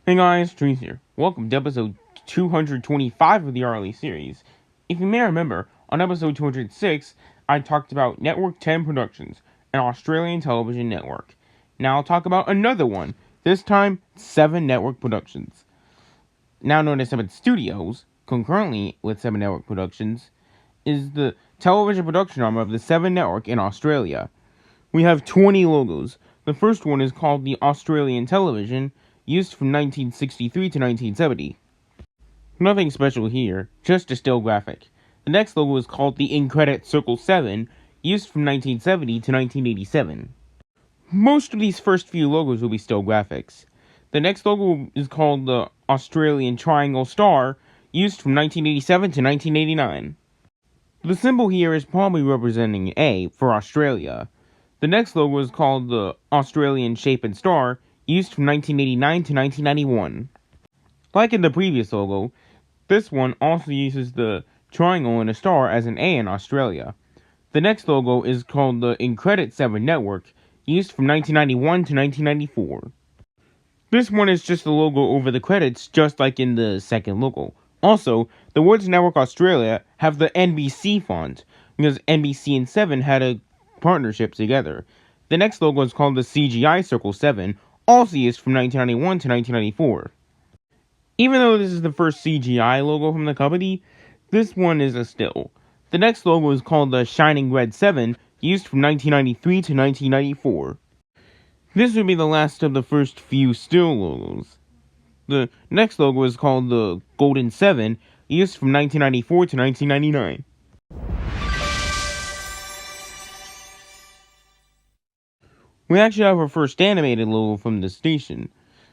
Hey guys, Trees here. Welcome to episode 225 of the RLE series. If you may remember, on episode 206, I talked about Network 10 Productions, an Australian television network. Now I'll talk about another one, this time 7 Network Productions. Now known as 7 Studios, concurrently with 7 Network Productions, is the television production arm of the 7 Network in Australia. We have 20 logos. The first one is called the Australian Television, used from 1963 to 1970. Nothing special here, just a still graphic. The next logo is called the in-credit Circle 7, used from 1970 to 1987. Most of these first few logos will be still graphics. The next logo is called the Australian Triangle Star, used from 1987 to 1989. The symbol here is probably representing A for Australia. The next logo is called the Australian Shape and Star, used from 1989 to 1991. Like in the previous logo, this one also uses the triangle and a star as an A in Australia. The next logo is called the In-Credit 7 Network, used from 1991 to 1994. This one is just the logo over the credits, just like in the second logo. Also, the words Network Australia have the NBC font, because NBC and 7 had a partnership together. The next logo is called the CGI Circle 7, also used from 1991 to 1994. Even though this is the first CGI logo from the company, this one is a still. The next logo is called the Shining Red 7, used from 1993 to 1994. This would be the last of the first few still logos. The next logo is called the Golden 7, used from 1994 to 1999. We actually have our first animated logo from the station.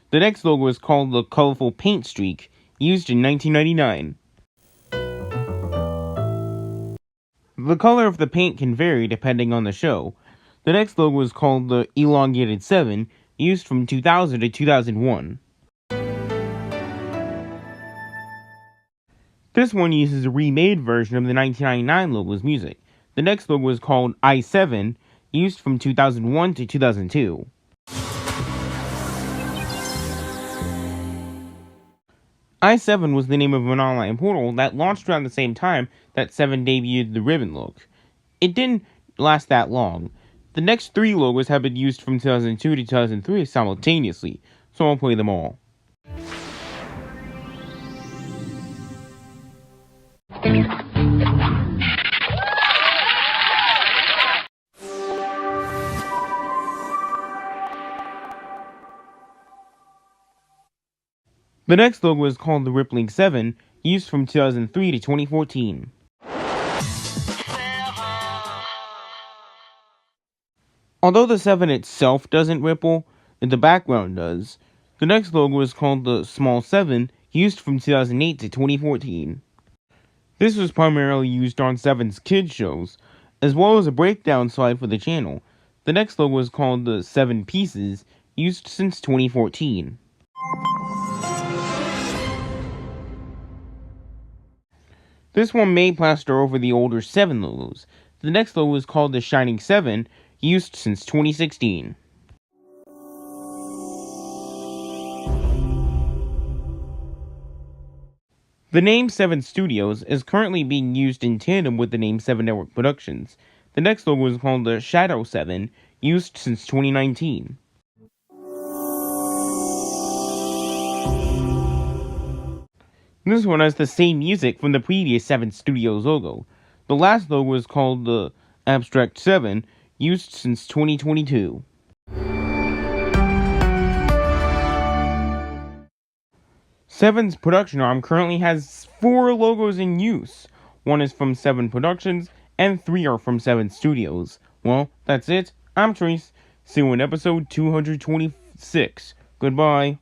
The next logo is called the Colorful Paint Streak, used in 1999. The color of the paint can vary depending on the show. The next logo is called the Elongated 7, used from 2000 to 2001. This one uses a remade version of the 1999 logo's music. The next logo is called I7, used from 2001 to 2002. I7 was the name of an online portal that launched around the same time that 7 debuted the ribbon look. It didn't last that long. The next 3 logos have been used from 2002 to 2003 simultaneously, so I'll play them all. The next logo is called the Rippling 7, used from 2003 to 2014. Although the 7 itself doesn't ripple, the background does. The next logo is called the Small 7, used from 2008 to 2014. This was primarily used on 7's kids shows, as well as a breakdown slide for the channel. The next logo is called the 7 Pieces, used since 2014. This one may plaster over the older 7 logos. The next logo is called the Shining 7, used since 2016. The name 7 Studios is currently being used in tandem with the name 7 Network Productions. The next logo is called the Shadow 7, used since 2019. This one has the same music from the previous 7 Studios logo. The last logo is called the Abstract 7, used since 2022. Seven's production arm currently has 4 logos in use. 1 is from 7 Productions, and 3 are from 7 Studios. Well, that's it. I'm Trace. See you in episode 226. Goodbye.